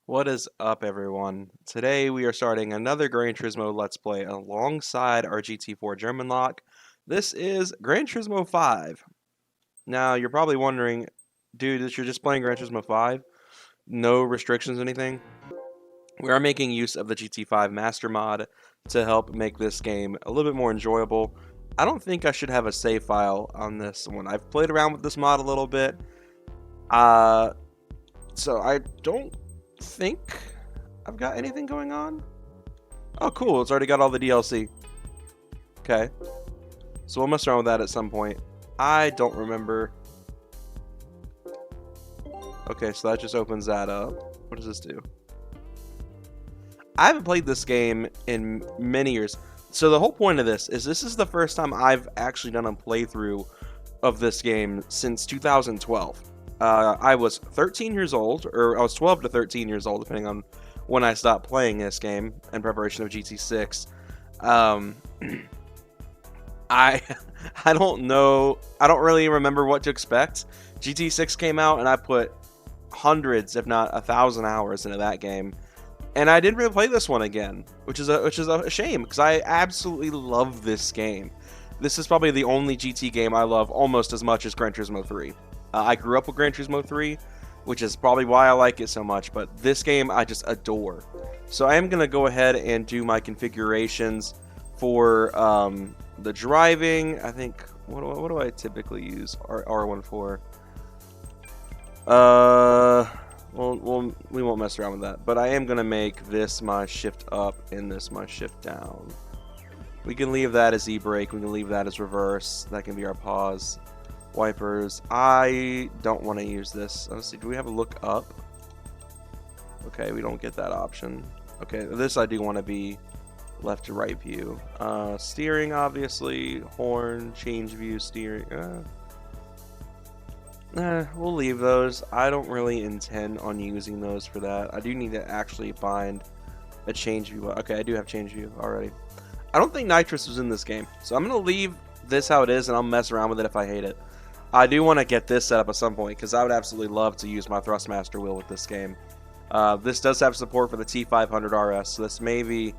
What is up, everyone? Today we are starting another Gran Turismo Let's Play alongside our GT4 German lock. This is Gran Turismo 5. Now, you're probably wondering, dude, that you're just playing Gran Turismo 5? No restrictions, anything? We are making use of the GT5 Master Mod to help make this game a little bit more enjoyable. I don't think I should have a save file on this one. I've played around with this mod a little bit. So I don't think I've got anything going on. Oh, cool. It's already got all the DLC. Okay. So we'll mess around with that at some point. I don't remember. Okay, so that just opens that up. What does this do? I haven't played this game in many years. So the whole point of this is the first time I've actually done a playthrough of this game since 2012. I was 13 years old, or I was 12 to 13 years old, depending on when I stopped playing this game in preparation of GT6. I I don't know. I don't really remember what to expect. GT6 came out, and I put hundreds, if not 1,000 hours into that game, and I didn't really play this one again, which is a shame because I absolutely love this game. This is probably the only GT game I love almost as much as Gran Turismo 3. I grew up with Gran Turismo 3, which is probably why I like it so much, but this game I just adore. So I am going to go ahead and do my configurations for the driving. I think, what do I typically use R1 for? Well, we won't mess around with that, but I am going to make this my shift up and this my shift down. We can leave that as e-brake, we can leave that as reverse, that can be our pause. Wipers. I don't want to use this. Let's see, do we have a look up? Okay, we don't get that option. Okay, this I do want to be left to right view. Steering, obviously. Horn, change view, steering. We'll leave those. I don't really intend on using those for that. I do need to actually find a change view. Okay, I do have change view already. I don't think nitrous was in this game, so I'm going to leave this how it is, and I'll mess around with it if I hate it. I do want to get this set up at some point, because I would absolutely love to use my Thrustmaster wheel with this game. This does have support for the T500 RS, so this may be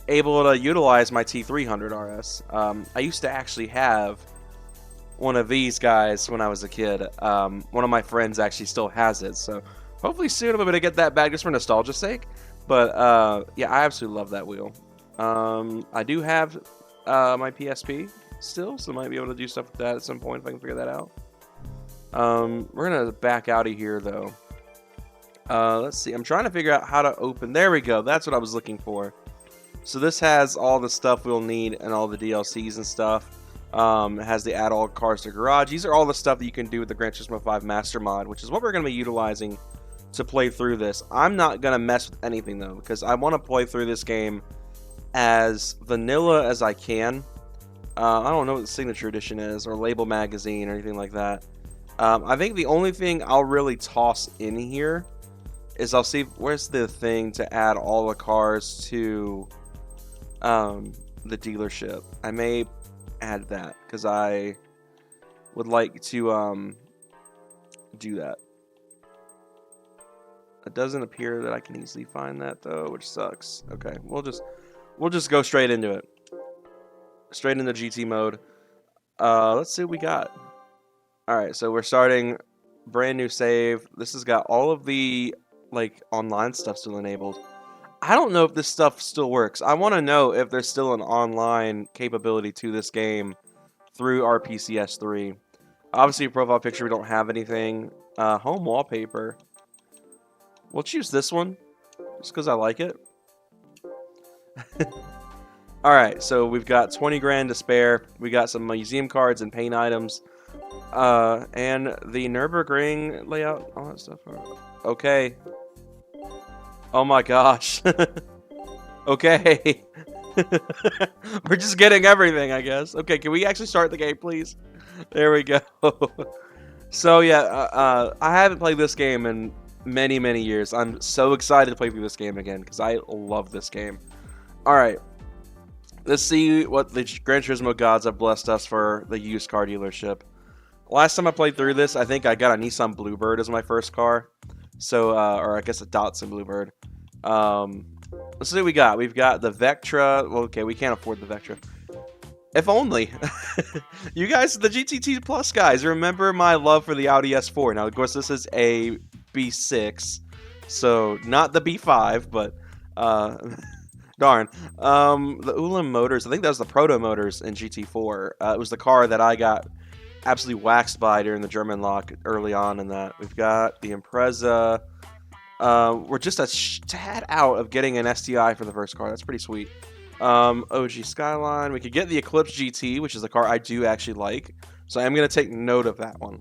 able to utilize my T300 RS. I used to actually have one of these guys when I was a kid. One of my friends actually still has it, so hopefully soon I'm able to get that back just for nostalgia's sake. But yeah, I absolutely love that wheel. I do have my PSP still, so might be able to do stuff with that at some point if I can figure that out. We're gonna back out of here though. Let's see, I'm trying to figure out how to open. There we go, that's what I was looking for. So this has all the stuff we'll need and all the DLCs and stuff. It has the add all cars to garage. These are all the stuff that you can do with the Gran Turismo 5 Master Mod, which is what we're gonna be utilizing to play through this. I'm not gonna mess with anything though, because I want to play through this game as vanilla as I can. I don't know what the Signature Edition is, or Label Magazine, or anything like that. I think the only thing I'll really toss in here is I'll see where's the thing to add all the cars to the dealership. I may add that, because I would like to do that. It doesn't appear that I can easily find that, though, which sucks. Okay, we'll just go straight into it. Straight into GT mode. Let's see what we got. Alright, so we're starting brand new save. This has got all of the like online stuff still enabled. I don't know if this stuff still works. I want to know if there's still an online capability to this game through RPCS 3. Obviously, profile picture, we don't have anything. Home wallpaper. We'll choose this one just because I like it. Alright, so we've got 20 grand to spare. We got some museum cards and paint items. And the Nürburgring layout, all that stuff. Okay. Oh my gosh. Okay. We're just getting everything, I guess. Okay, can we actually start the game, please? There we go. So yeah, I haven't played this game in many, many years. I'm so excited to play through this game again, because I love this game. Alright. Let's see what the Gran Turismo gods have blessed us for the used car dealership. Last time I played through this, I think I got a Nissan Bluebird as my first car. So, or I guess a Datsun Bluebird. Let's see what we got. We've got the Vectra. Well, okay, we can't afford the Vectra. If only. You guys, the GTT Plus guys, remember my love for the Audi S4. Now, of course, this is a B6, so not the B5, but darn. The Ulam motors, I think that was the Proto motors in GT4. It was the car that I got absolutely waxed by during the German lock early on in that. We've got the Impreza. We're just a tad out of getting an STI for the first car. That's pretty sweet. OG Skyline. We could get the Eclipse GT, which is a car I do actually like. So I am going to take note of that one.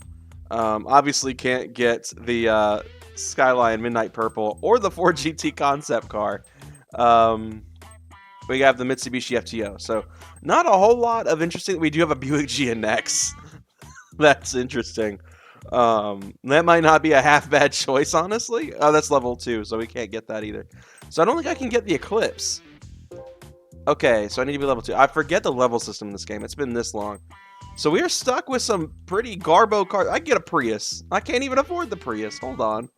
Obviously can't get the Skyline Midnight Purple or the Ford GT concept car. We have the Mitsubishi FTO. So not a whole lot of interesting. We do have a Buick GNX. That's interesting. That might not be a half bad choice, honestly. Oh, that's level 2, so we can't get that either. So I don't think I can get the Eclipse. Okay, so I need to be level 2. I forget the level system in this game. It's been this long. So we are stuck with some pretty garbo cars. I can get a Prius. I can't even afford the Prius. Hold on.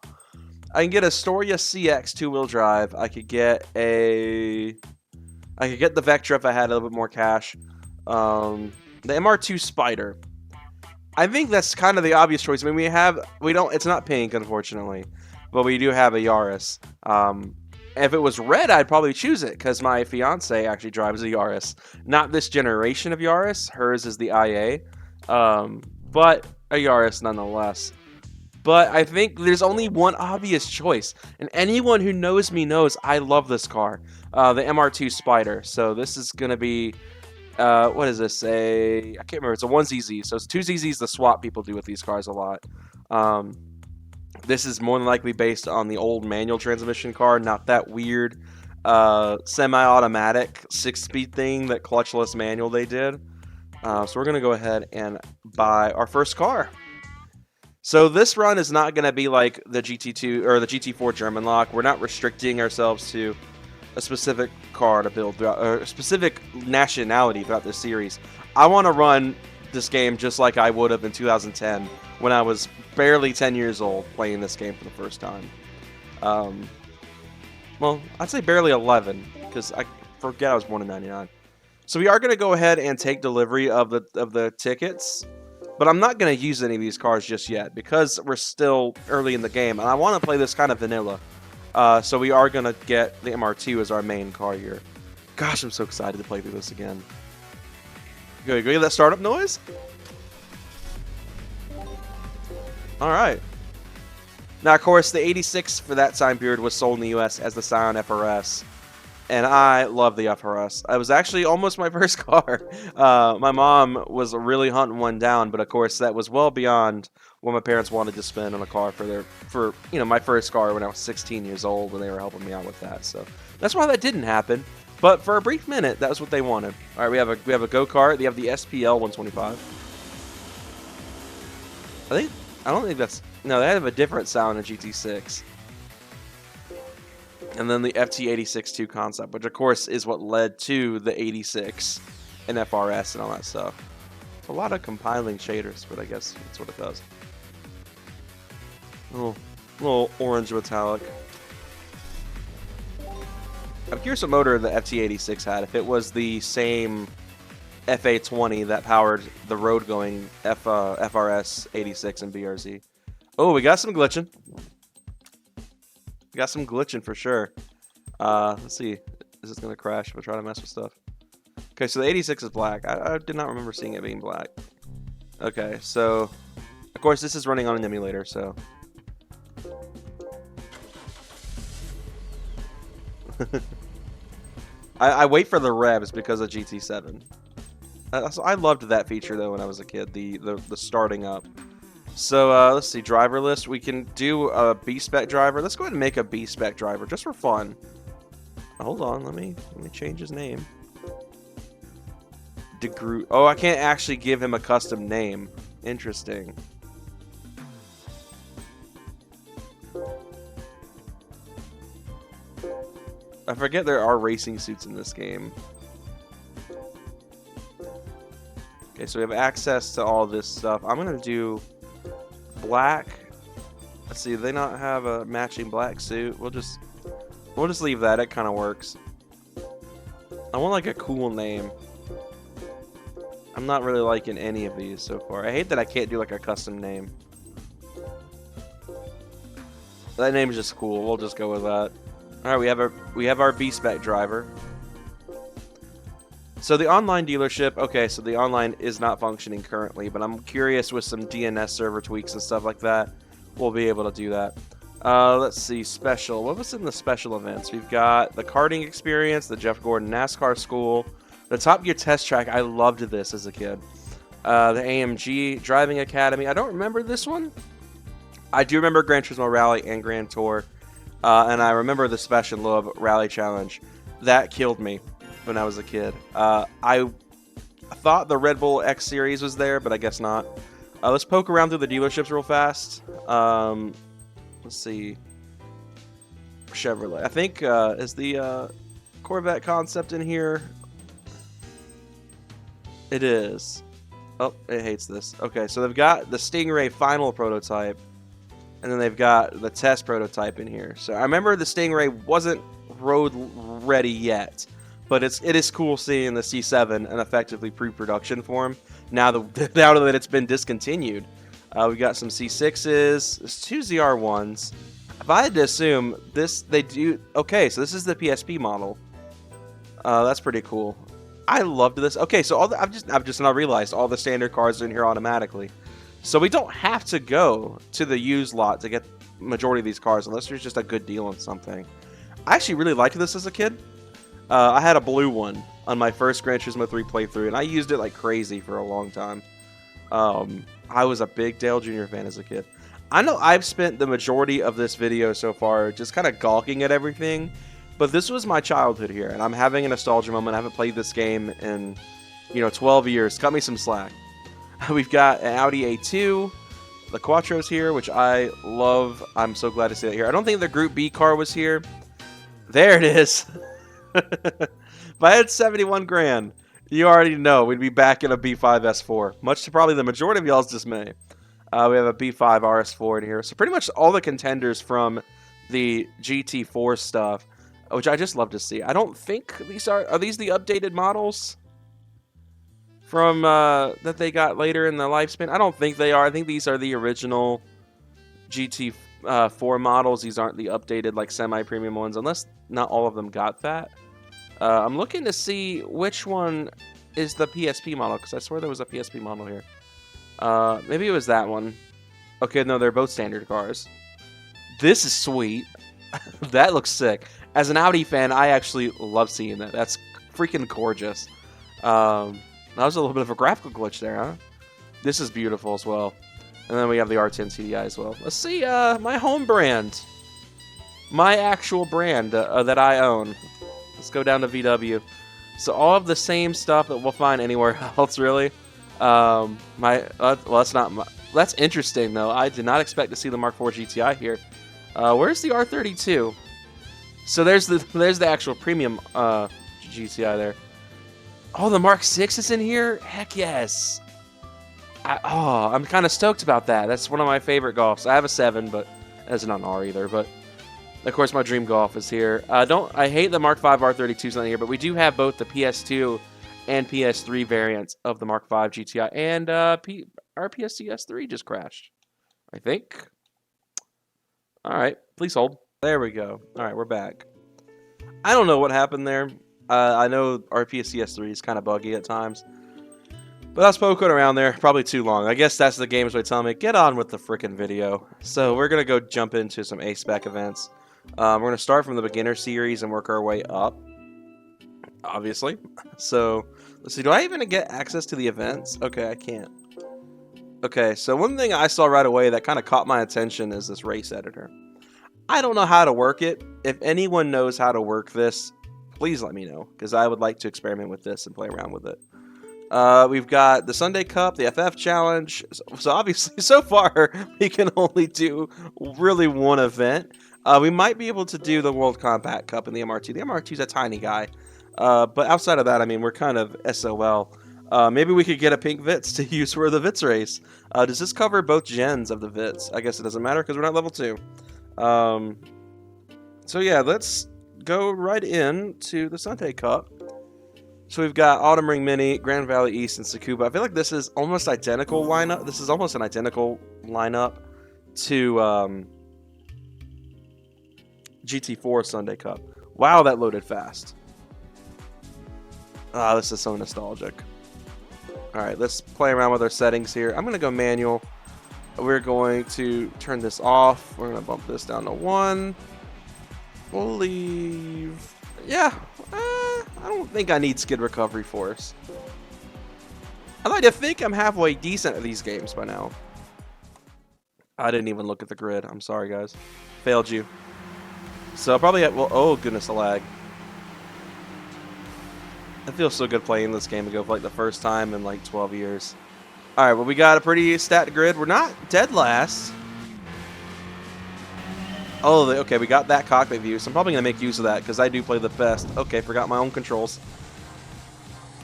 I can get a Storia CX 2-wheel drive. I could get the Vectra if I had a little bit more cash. The MR2 Spider. I think that's kind of the obvious choice. I mean, it's not pink, unfortunately, but we do have a Yaris. If it was red, I'd probably choose it because my fiance actually drives a Yaris. Not this generation of Yaris. Hers is the IA, but a Yaris nonetheless. But I think there's only one obvious choice, and anyone who knows me knows I love this car, the MR2 Spider. So this is going to be... what is this? I can't remember. It's a 1ZZ. So it's 2ZZs the swap people do with these cars a lot. This is more than likely based on the old manual transmission car, not that weird semi-automatic 6-speed thing, that clutchless manual they did. So we're going to go ahead and buy our first car. So this run is not going to be like the GT2 or the GT4 German lock. We're not restricting ourselves to a specific car to build throughout, or a specific nationality throughout this series. I want to run this game just like I would have in 2010 when I was barely 10 years old playing this game for the first time. Well, I'd say barely 11 because I forget I was born in 99. So we are going to go ahead and take delivery of the tickets, but I'm not going to use any of these cars just yet because we're still early in the game and I want to play this kind of vanilla. So we are going to get the MR2 as our main car here. Gosh, I'm so excited to play through this again. Go get that startup noise? Alright. Now, of course, the 86 for that time period was sold in the US as the Scion FRS. And I love the FRS. It was actually almost my first car. My mom was really hunting one down, but of course that was well beyond what my parents wanted to spend on a car for my first car when I was 16 years old, and they were helping me out with that. So that's why that didn't happen. But for a brief minute, that was what they wanted. All right, we have a go-kart. They have the SPL 125. I don't think that's... No, they have a different sound in GT6. And then the FT86-2 concept, which of course is what led to the 86 and FRS and all that stuff. It's a lot of compiling shaders, but I guess that's what it does. Little orange metallic. I'm curious what motor the FT86 had. If it was the same FA20 that powered the road-going FRS 86 and BRZ. Oh, we got some glitching. We got some glitching for sure. Let's see. Is this going to crash if I try to mess with stuff? Okay, so the 86 is black. I did not remember seeing it being black. Okay, so... Of course, this is running on an emulator, so... I wait for the revs because of GT7. I loved that feature, though, when I was a kid. The starting up. So, let's see, driver list. We can do a B-spec driver. Let's go ahead and make a B-spec driver, just for fun. Hold on, let me change his name. DeGroot. Oh, I can't actually give him a custom name. Interesting. I forget there are racing suits in this game. Okay, so we have access to all this stuff. I'm going to do... black. Let's see, do they not have a matching black suit? We'll just leave that. It kind of works. I want like a cool name. I'm not really liking any of these so far. I hate that I can't do like a custom name. That name is just cool. We'll just go with that. All right, we have our B-spec driver. So the online dealership, okay, so the online is not functioning currently, but I'm curious with some DNS server tweaks and stuff like that, we'll be able to do that. Let's see, special. What was in the special events? We've got the karting experience, the Jeff Gordon NASCAR school, the Top Gear test track. I loved this as a kid. The AMG driving academy. I don't remember this one. I do remember Gran Turismo Rally and Grand Tour, and I remember the Special Love Rally Challenge. That killed me when I was a kid. I thought the Red Bull X Series was there, but I guess not. Let's poke around through the dealerships real fast. Let's see. Chevrolet. I think is the Corvette concept in here. It is. Oh, it hates this. Okay, so they've got the Stingray final prototype, and then they've got the test prototype in here. So I remember the Stingray wasn't road ready yet, but it is cool seeing the C7 in effectively pre-production form now that it's been discontinued. We got some C6s. There's 2 ZR1s. If I had to assume this, they do. Okay, so this is the PSP model. That's pretty cool. I loved this. Okay, so I've just now realized all the standard cars are in here automatically. So we don't have to go to the used lot to get the majority of these cars unless there's just a good deal on something. I actually really liked this as a kid. I had a blue one on my first Gran Turismo 3 playthrough, and I used it like crazy for a long time. I was a big Dale Jr. fan as a kid. I know I've spent the majority of this video so far just kind of gawking at everything, but this was my childhood here, and I'm having a nostalgia moment. I haven't played this game in, 12 years. Cut me some slack. We've got an Audi A2, the Quattro's here, which I love. I'm so glad to see that here. I don't think the Group B car was here. There it is. If I had 71 grand, you already know we'd be back in a B5 S4, much to probably the majority of y'all's dismay. We have a B5 RS4 in here. So pretty much all the contenders from the GT4 stuff, which I just love to see. I don't think these are these the updated models from that they got later in the lifespan? I don't think they are. I think these are the original GT4 models. These aren't the updated like semi-premium ones, unless not all of them got that. I'm looking to see which one is the PSP model, because I swear there was a PSP model here. Maybe it was that one. Okay, no, they're both standard cars. This is sweet. That looks sick. As an Audi fan, I actually love seeing that. That's freaking gorgeous. That was a little bit of a graphical glitch there, huh? This is beautiful as well. And then we have the R10 CDI as well. Let's see, my home brand. My actual brand that I own. Let's go down to VW. So all of the same stuff that we'll find anywhere else, really. Well, that's interesting though. I did not expect to see the Mark IV GTI here. Where's the R32? So there's the actual premium GTI there. Oh, the Mark VI is in here. Heck yes. I'm kind of stoked about that. That's one of my favorite Golfs. I have a 7, but that's not an R either. But of course, my dream Golf is here. I hate the Mark V R32's not here, but we do have both the PS2 and PS3 variants of the Mark V GTI, and our PSC S3 just crashed, I think. All right, please hold. There we go. All right, we're back. I don't know what happened there. I know our PSC S3 is kind of buggy at times, but I was poking around there probably too long. I guess that's the game's way of telling me, get on with the frickin' video. So we're going to go jump into some A-Spec events. We're going to start from the beginner series and work our way up, obviously. So, let's see. Do I even get access to the events? Okay, I can't. Okay, so one thing I saw right away that kind of caught my attention is this race editor. I don't know how to work it. If anyone knows how to work this, please let me know, because I would like to experiment with this and play around with it. We've got the Sunday Cup, the FF Challenge. So obviously, so far, we can only do really one event. We might be able to do the World Compact Cup and the MR2. The MR2 is a tiny guy. But outside of that, I mean, we're kind of SOL. Maybe we could get a pink Vits to use for the Vits race. Does this cover both gens of the Vits? I guess it doesn't matter because we're not level 2. So yeah, let's go right into the Sunday Cup. So we've got Autumn Ring Mini, Grand Valley East, and Tsukuba. I feel like this is almost identical lineup. This is almost an identical lineup to GT4 Sunday Cup. Wow, that loaded fast. Ah, this is so nostalgic. Alright, let's play around with our settings here. I'm going to go manual. We're going to turn this off. We're going to bump this down to 1. We'll leave... Yeah, I don't think I need skid recovery force. I like to think I'm halfway decent at these games by now. I didn't even look at the grid. I'm sorry, guys. Failed you. So probably well, oh goodness, the lag. It feels so good playing this game ago for like the first time in like 12 years. Alright, well we got a pretty stat grid. We're not dead last. Oh, okay, we got that cockpit view, so I'm probably going to make use of that because I do play the best. Okay, forgot my own controls.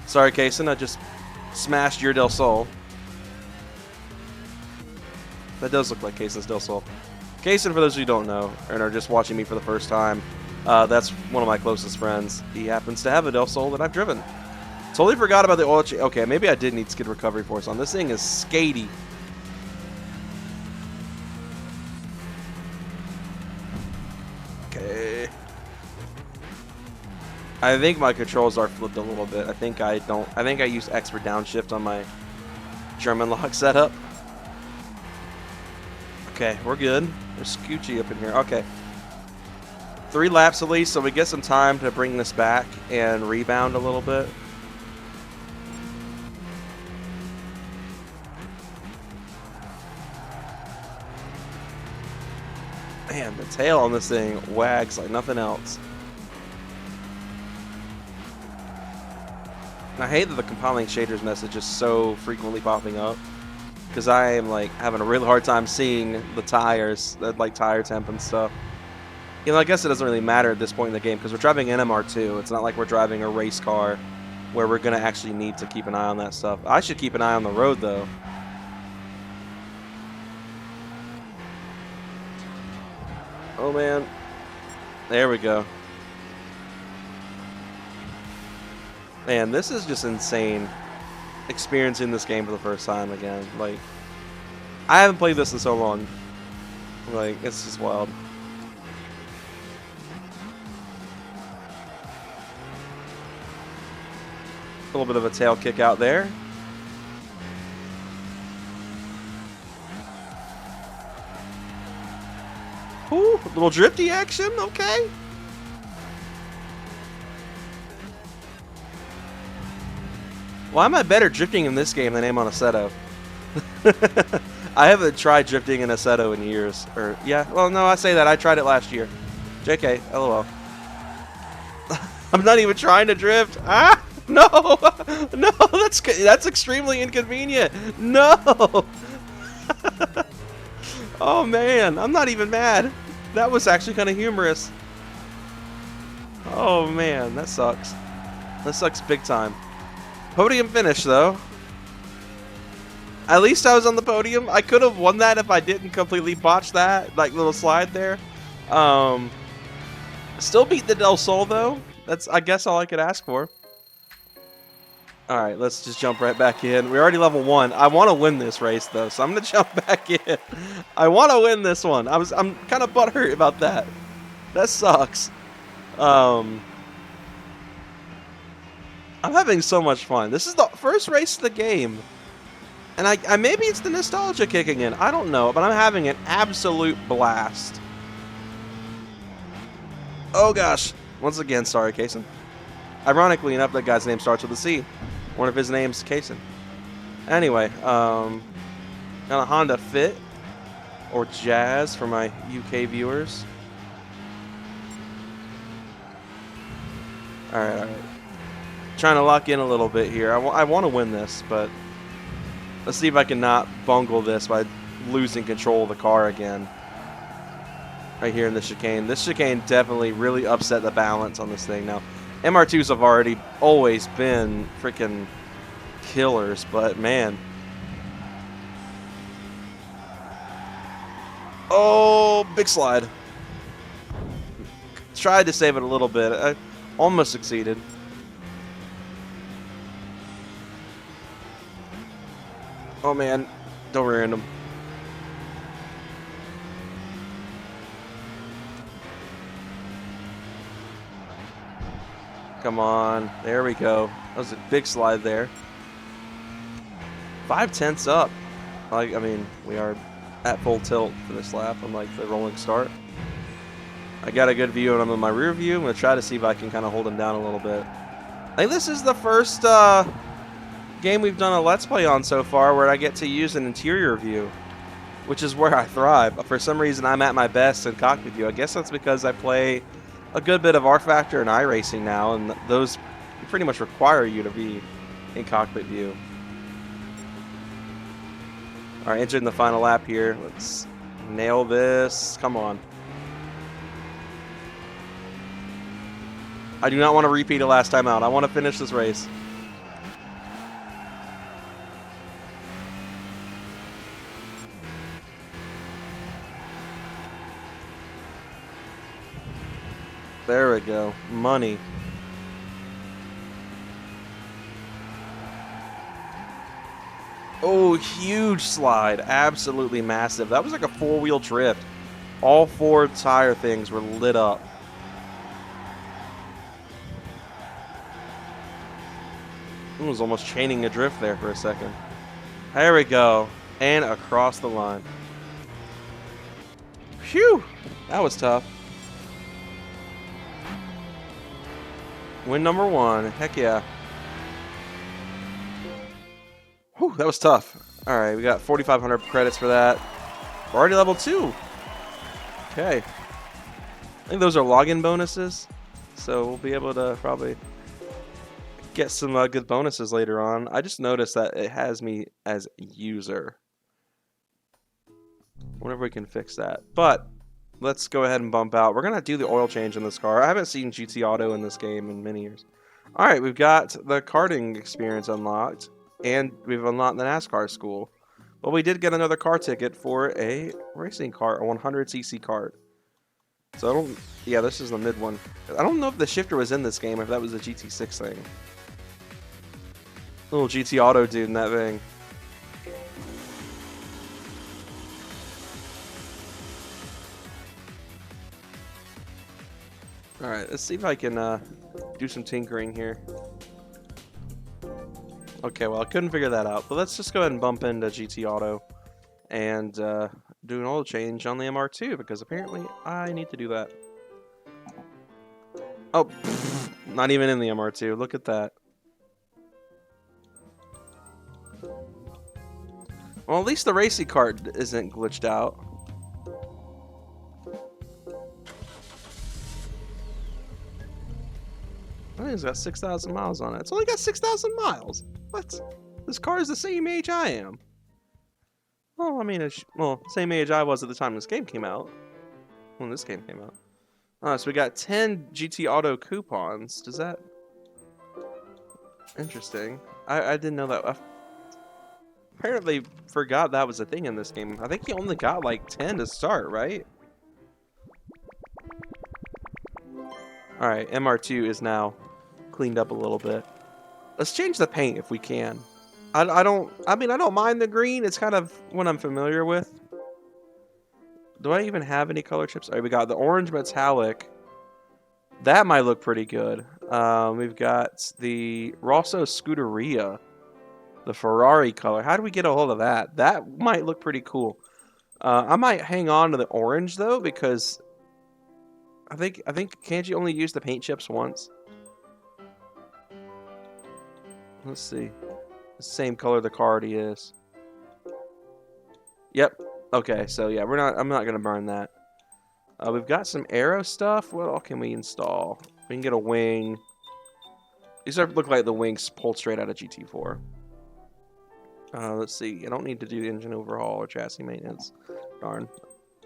Sorry, Kaysen, I just smashed your Del Sol. That does look like Kaysen's Del Sol. Kaysen, for those who don't know, and are just watching me for the first time, that's one of my closest friends. He happens to have a Del Sol that I've driven. Totally forgot about the oil change. Okay, maybe I did need skid recovery force on. This thing is skatey. Okay. I think my controls are flipped a little bit. I think I use X for downshift on my German lock setup. Okay, we're good. There's Scoochie up in here. Okay. 3 laps at least, so we get some time to bring this back and rebound a little bit. Man, the tail on this thing wags like nothing else. And I hate that the compiling shaders message is so frequently popping up, because I am like having a really hard time seeing the tires, like tire temp and stuff. You know, I guess it doesn't really matter at this point in the game because we're driving an MR2. It's not like we're driving a race car where we're going to actually need to keep an eye on that stuff. I should keep an eye on the road, though. Oh, man. There we go. Man, this is just insane. Experiencing this game for the first time again. Like, I haven't played this in so long. Like, it's just wild. A little bit of a tail kick out there. Ooh, a little drifty action, okay. Why am I better drifting in this game than I am on Assetto? I haven't tried drifting in Assetto in years. Or, yeah, well, no, I say that. I tried it last year. JK, LOL. I'm not even trying to drift. Ah! No! No, that's extremely inconvenient. No! Oh, man. I'm not even mad. That was actually kind of humorous. Oh, man. That sucks. That sucks big time. Podium finish, though. At least I was on the podium. I could have won that if I didn't completely botch that, like, little slide there. Still beat the Del Sol, though. That's, I guess, all I could ask for. Alright, let's just jump right back in. We're already level 1. I want to win this race, though, so I'm going to jump back in. I want to win this one. I'm kind of butthurt about that. That sucks. I'm having so much fun. This is the first race of the game. And I maybe it's the nostalgia kicking in. I don't know, but I'm having an absolute blast. Oh, gosh. Once again, sorry, Kaysen. Ironically enough, that guy's name starts with a C. One of his names, Kaysen. Anyway, got a Honda Fit, or Jazz for my UK viewers. Alright. Trying to lock in a little bit here. I want to win this, but let's see if I can not bungle this by losing control of the car again. Right here in the chicane. This chicane definitely really upset the balance on this thing. Now, MR2s have already always been freaking killers, but man. Oh, big slide. Tried to save it a little bit. I almost succeeded. Oh man, don't rear end him. Come on, there we go. That was a big slide there. 5/10 up. Like, I mean, we are at full tilt for this lap, unlike the rolling start. I got a good view of him in my rear view. I'm gonna try to see if I can kind of hold him down a little bit. I think this is the first game we've done a Let's Play on so far where I get to use an interior view, which is where I thrive. For some reason, I'm at my best in cockpit view. I guess that's because I play a good bit of R Factor and iRacing now, and those pretty much require you to be in cockpit view. All right, entering the final lap here. Let's nail this. Come on. I do not want to repeat it last time out. I want to finish this race. There we go. Money. Oh, huge slide. Absolutely massive. That was like a four-wheel drift. All four tire things were lit up. I was almost chaining a drift there for a second. There we go. And across the line. Phew! That was tough. Win number 1. Heck yeah. Whew, that was tough. Alright, we got 4,500 credits for that. We're already level 2. Okay. I think those are login bonuses. So we'll be able to probably get some good bonuses later on. I just noticed that it has me as user. I wonder if we can fix that. But let's go ahead and bump out. We're going to do the oil change in this car. I haven't seen GT Auto in this game in many years. Alright, we've got the karting experience unlocked. And we've unlocked the NASCAR school. But we did get another car ticket for a racing car, a 100cc kart. So I don't... Yeah, this is the mid one. I don't know if the shifter was in this game, if that was a GT6 thing. Little GT Auto dude in that thing. Alright, let's see if I can do some tinkering here. Okay, well, I couldn't figure that out. But let's just go ahead and bump into GT Auto and do an oil change on the MR2, because apparently I need to do that. Oh, pfft, not even in the MR2. Look at that. Well, at least the racing cart isn't glitched out. I think it's got 6,000 miles on it. It's only got 6,000 miles. What? This car is the same age I am. Well, I mean, well, same age I was at the time this game came out. When this game came out. So we got 10 GT Auto coupons. Does that... Interesting. I didn't know that. I apparently forgot that was a thing in this game. I think you only got like 10 to start, right? Alright, MR2 is now cleaned up a little bit. Let's change the paint if we can. I mean, I don't mind the green. It's kind of what I'm familiar with. Do I even have any color chips? Alright, we got the orange metallic. That might look pretty good. We've got the Rosso Scuderia. The Ferrari color. How do we get a hold of that? That might look pretty cool. I might hang on to the orange though, because I think can't you only use the paint chips once? Let's see. The same color the car already is. Yep. Okay, so yeah, I'm not gonna burn that. We've got some aero stuff. What all can we install? We can get a wing. These look like the wings pulled straight out of GT4. Let's see. I don't need to do the engine overhaul or chassis maintenance. Darn.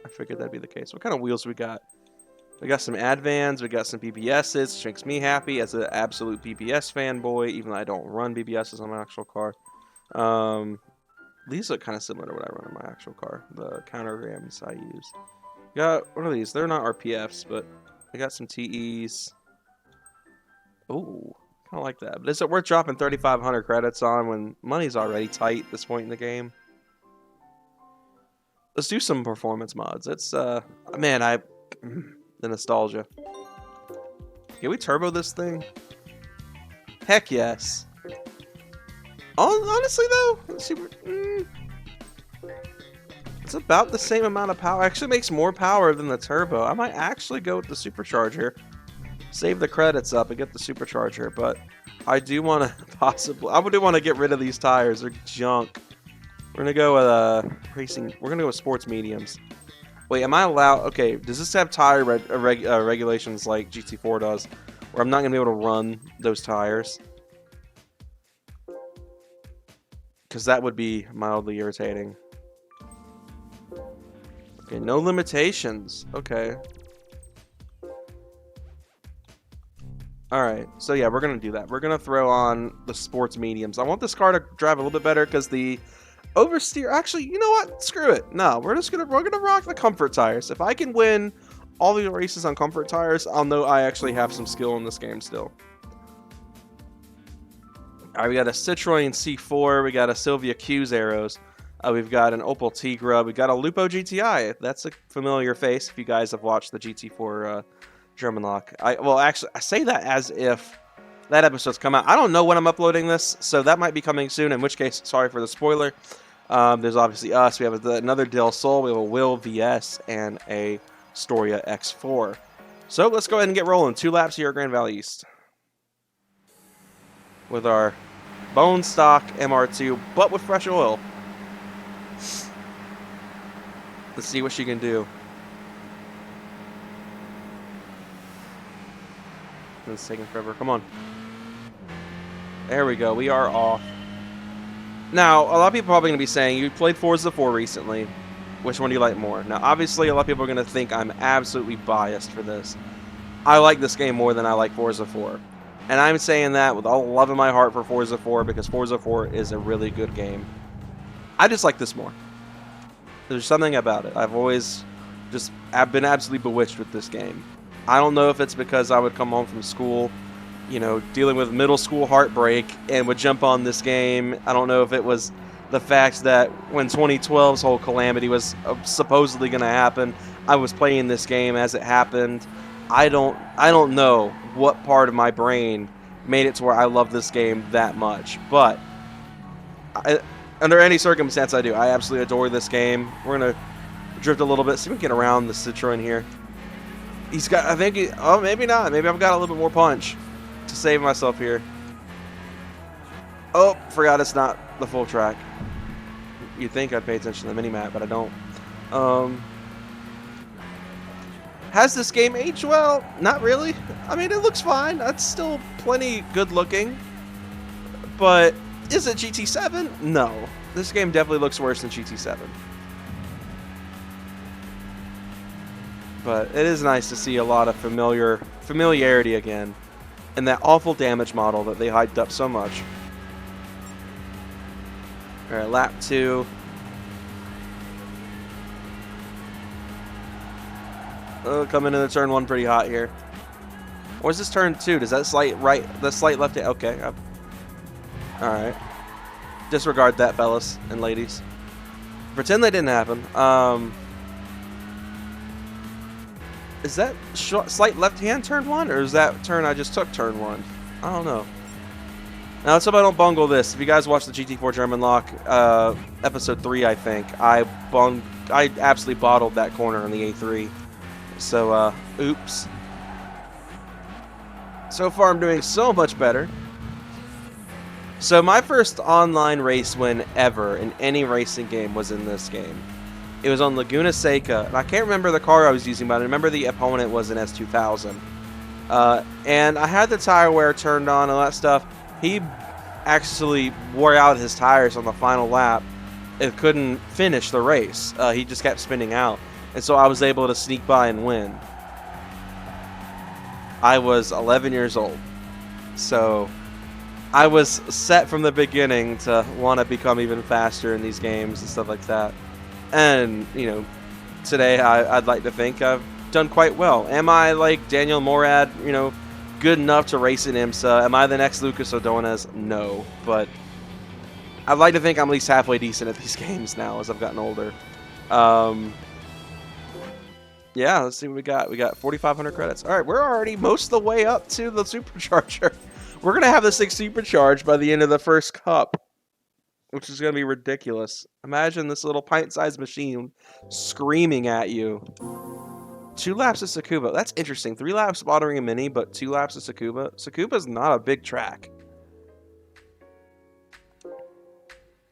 I figured that'd be the case. What kind of wheels we got? We got some Advans, we got some BBSs, which makes me happy as an absolute BBS fanboy, even though I don't run BBSs on my actual car. These look kind of similar to what I run on my actual car, the countergrams I use. Got, what are these? They're not RPFs, but I got some TEs. Ooh, kind of like that. But is it worth dropping 3,500 credits on when money's already tight at this point in the game? Let's do some performance mods. It's, man, the nostalgia. Can we turbo this thing? Heck yes. Honestly, though, it's about the same amount of power. Actually makes more power than the turbo. I might actually go with the supercharger. Save the credits up and get the supercharger. But I do want to possibly... I do want to get rid of these tires. They're junk. We're going to go with racing... We're going to go with sports mediums. Wait, am I allowed... Okay, does this have tire regulations like GT4 does? Where I'm not going to be able to run those tires? Because that would be mildly irritating. Okay, no limitations. Okay. Alright, so yeah, we're going to do that. We're going to throw on the sports mediums. I want this car to drive a little bit better because the oversteer... Actually, you know what? Screw it. No, we're gonna rock the comfort tires. If I can win all the races on comfort tires, I'll know I actually have some skill in this game still. Alright, we got a Citroen C4, we got a Sylvia Q's Arrows, we've got an Opel Tigra, we got a Lupo GTI. That's a familiar face if you guys have watched the GT4 German lock. Well, actually, I say that as if that episode's come out. I don't know when I'm uploading this, so that might be coming soon, in which case, sorry for the spoiler. There's obviously us, we have another Del Sol, we have a Will VS, and a Storia X4. So let's go ahead and get rolling. 2 laps here at Grand Valley East. With our bone stock MR2, but with fresh oil. Let's see what she can do. It's taking forever. Come on. There we go. We are off. Now, a lot of people are probably going to be saying, you played Forza 4 recently. Which one do you like more? Now, obviously, a lot of people are going to think I'm absolutely biased for this. I like this game more than I like Forza 4. And I'm saying that with all love in my heart for Forza 4 because Forza 4 is a really good game. I just like this more. There's something about it. I've been absolutely bewitched with this game. I don't know if it's because I would come home from school, you know, dealing with middle school heartbreak and would jump on this game. I don't know if it was the fact that when 2012's whole calamity was supposedly going to happen, I was playing this game as it happened. I don't know what part of my brain made it to where I love this game that much, but under any circumstance I do. I absolutely adore this game. We're going to drift a little bit, see if we can get around the Citroen here. He's got, I think, oh, maybe not. Maybe I've got a little bit more punch to save myself here. Oh, forgot it's not the full track. You'd think I'd pay attention to the mini-map, but I don't. Has this game aged well? Not really. I mean, it looks fine. It's still plenty good looking. But is it GT7? No. This game definitely looks worse than GT7. But it is nice to see a lot of familiarity again. And that awful damage model that they hyped up so much. Alright, lap 2. Oh, coming into turn 1 pretty hot here. Or is this turn 2? Does that slight left? Okay. Alright. Disregard that, fellas and ladies. Pretend that didn't happen. Is that slight left-hand turn 1? Or is that turn I just took turn 1? I don't know. Now, let's hope I don't bungle this. If you guys watched the GT4 German Lock, episode 3, I think, I absolutely bottled that corner on the A3. So, oops. So far, I'm doing so much better. So, my first online race win ever in any racing game was in this game. It was on Laguna Seca. And I can't remember the car I was using, but I remember the opponent was an S2000. And I had the tire wear turned on and all that stuff. He actually wore out his tires on the final lap. It couldn't finish the race. He just kept spinning out. And so I was able to sneak by and win. I was 11 years old. So I was set from the beginning to want to become even faster in these games and stuff like that. And, you know, today I'd like to think I've done quite well. Am I like Daniel Morad, you know, good enough to race in IMSA? Am I the next Lucas Ordonez? No, but I'd like to think I'm at least halfway decent at these games now as I've gotten older. Yeah, let's see what we got. We got 4,500 credits. All right, we're already most of the way up to the supercharger. We're going to have this thing supercharged by the end of the first cup, which is going to be ridiculous. Imagine this little pint-sized machine screaming at you. 2 laps of Tsukuba. That's interesting. 3 laps Bottering a Mini, but 2 laps of Tsukuba. Tsukuba's not a big track.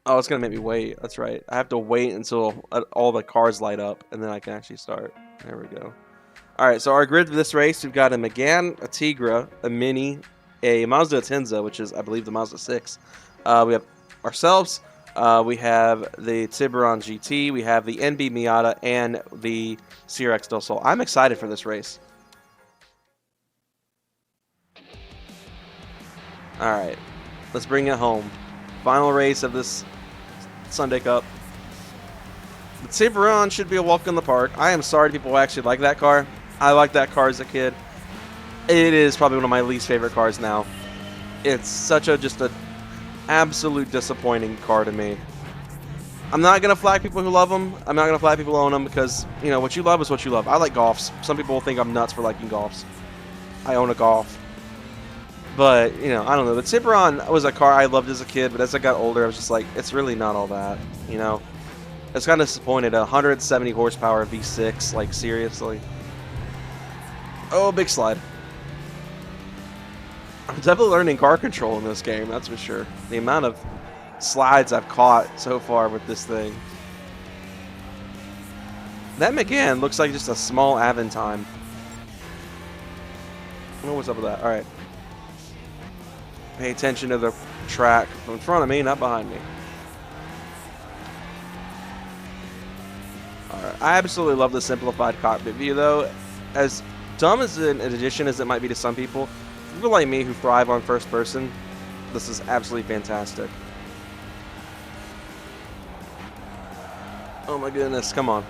Oh, it's going to make me wait. That's right. I have to wait until all the cars light up, and then I can actually start. There we go. All right, so our grid for this race, we've got a Megane, a Tigra, a Mini, a Mazda Atenza, which is, I believe, the Mazda 6. We have ourselves. We have the Tiburon GT. We have the NB Miata and the CRX Del Sol. I'm excited for this race. All right, let's bring it home. Final race of this Sunday Cup. The Tiburon should be a walk in the park. I am sorry people actually like that car. I liked that car as a kid. It is probably one of my least favorite cars now. It's such a just an absolute disappointing car to me. I'm not gonna flag people who love them. I'm not gonna flag people who own them because, you know, what you love is what you love. I like Golfs. Some people will think I'm nuts for liking Golfs. I own a Golf. But, you know, I don't know. The Tiburon was a car I loved as a kid, but as I got older, I was just like, it's really not all that, you know? I was kind of disappointed. 170 horsepower V6, like, seriously. Oh, big slide. I'm definitely learning car control in this game, that's for sure. The amount of slides I've caught so far with this thing. That Megane looks like just a small Aventime. I don't know what's up with that. All right. Pay attention to the track in front of me, not behind me. Alright, I absolutely love the simplified cockpit view, though. As dumb as an addition as it might be to some people, people like me who thrive on first person, this is absolutely fantastic. Oh my goodness, come on.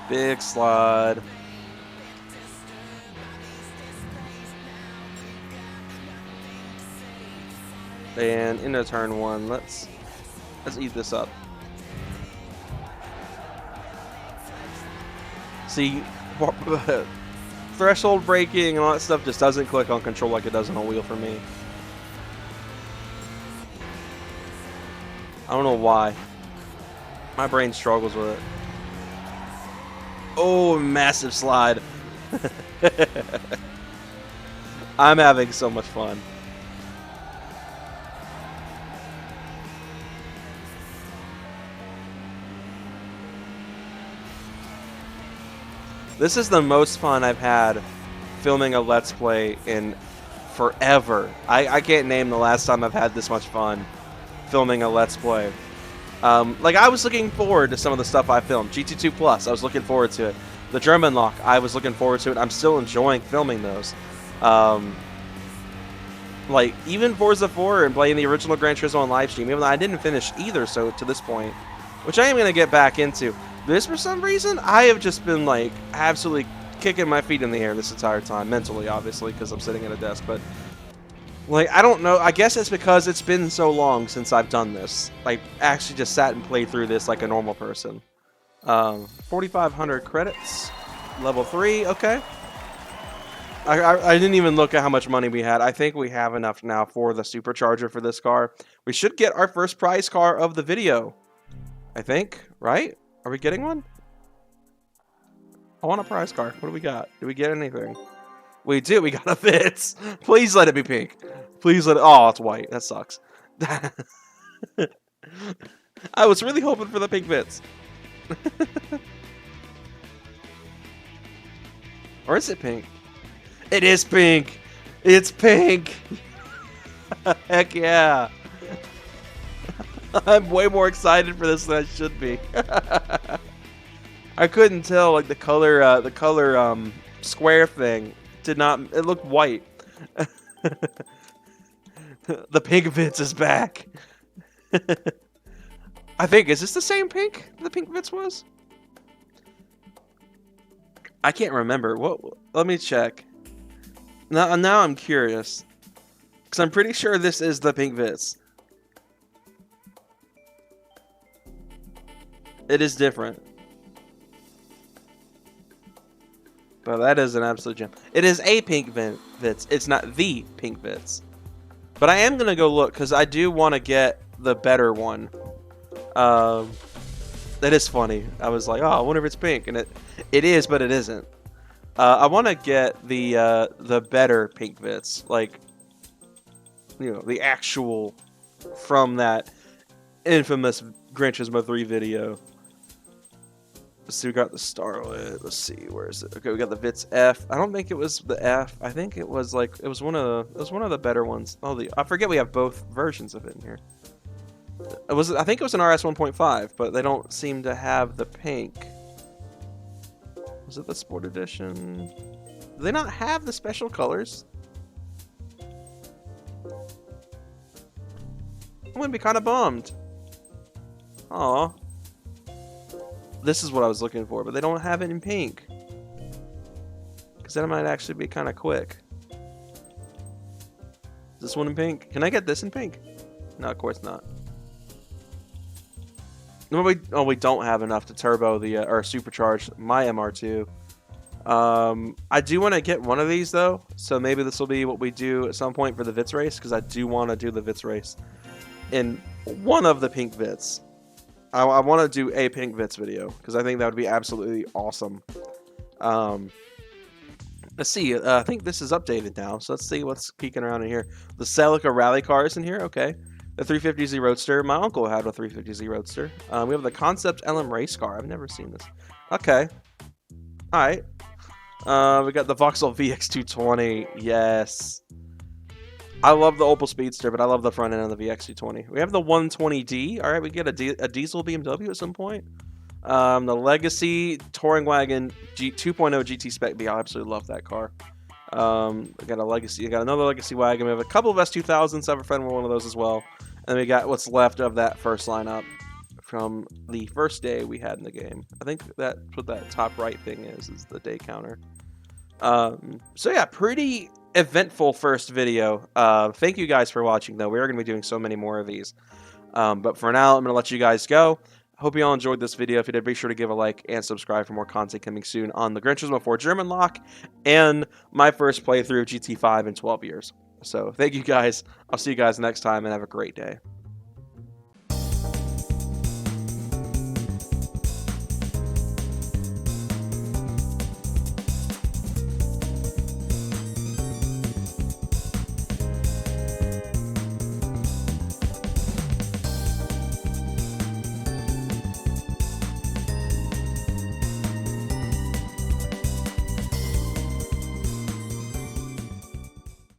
Big slide. And into turn 1, let's eat this up. See, threshold braking and all that stuff just doesn't click on control like it does on a wheel for me. I don't know why. My brain struggles with it. Oh, massive slide. I'm having so much fun. This is the most fun I've had filming a Let's Play in forever. I can't name the last time I've had this much fun filming a Let's Play. Like, I was looking forward to some of the stuff I filmed. GT2 Plus, I was looking forward to it. The German Lock, I was looking forward to it. I'm still enjoying filming those. Like, even Forza 4 and playing the original Gran Turismo on live stream, even though I didn't finish either so to this point, which I am going to get back into. This, for some reason, I have just been, like, absolutely kicking my feet in the air this entire time. Mentally, obviously, because I'm sitting at a desk. But, like, I don't know. I guess it's because it's been so long since I've done this. Like, actually just sat and played through this like a normal person. 4,500 credits. Level 3. Okay. I didn't even look at how much money we had. I think we have enough now for the supercharger for this car. We should get our first prize car of the video. I think, right? Are we getting one? I want a prize car. What do we got? Do we get anything? We do. We got a Fitz. Please let it be pink. Please let it... Oh, it's white. That sucks. I was really hoping for the pink Fitz. Or is it pink? It is pink. It's pink. Heck yeah. I'm way more excited for this than I should be. I couldn't tell, like, the color square thing did not, it looked white. The pink Vitz is back. I think, is this the same pink the pink Vitz was? I can't remember. What? Let me check. Now I'm curious. Because I'm pretty sure this is the pink Vitz. It is different. But that is an absolute gem. It is a pink Vitz. It's not the pink Vitz. But I am going to go look because I do want to get the better one. That is funny. I was like, oh, I wonder if it's pink. And it is, but it isn't. I want to get the better pink Vitz. Like, you know, the actual from that infamous Gran Turismo 3 video. Let's see, we got the Starlet. Let's see, where is it? Okay, we got the Vitz F. I don't think it was the F. I think it was like it was one of the better ones. Oh, I forget we have both versions of it in here. I think it was an RS 1.5, but they don't seem to have the pink. Was it the Sport Edition? Do they not have the special colors? I'm gonna be kind of bummed. Aw. This is what I was looking for, but they don't have it in pink. Because then it might actually be kind of quick. Is this one in pink? Can I get this in pink? No, of course not. No, we don't have enough to turbo the or supercharge my MR2. I do want to get one of these though, so maybe this will be what we do at some point for the Vitz race, because I do want to do the Vitz race in one of the pink Vitz. I want to do a pink Vitz video because I think that would be absolutely awesome. Let's see. I think this is updated now, so let's see what's peeking around in here. The Celica rally cars in here. Okay. The 350Z Roadster. My uncle had a 350Z Roadster. We have the Concept LM race car. I've never seen this. Okay. All right. We got the Vauxhall VX220. Yes. I love the Opel Speedster, but I love the front end of the VX220. We have the 120D. All right, we get a diesel BMW at some point. The Legacy Touring Wagon 2.0 GT Spec B. I absolutely love that car. We got a Legacy. We got another Legacy wagon. We have a couple of S2000s. I have a friend with one of those as well. And we got what's left of that first lineup from the first day we had in the game. I think that's what that top right thing is the day counter. So yeah, pretty eventful first video. Thank you guys for watching, though. We are going to be doing so many more of these. But for now, I'm going to let you guys go. Hope you all enjoyed this video. If you did, be sure to give a like and subscribe for more content coming soon on the Gran Turismo 4 German lock and my first playthrough of GT5 in 12 years. So thank you guys. I'll see you guys next time and have a great day.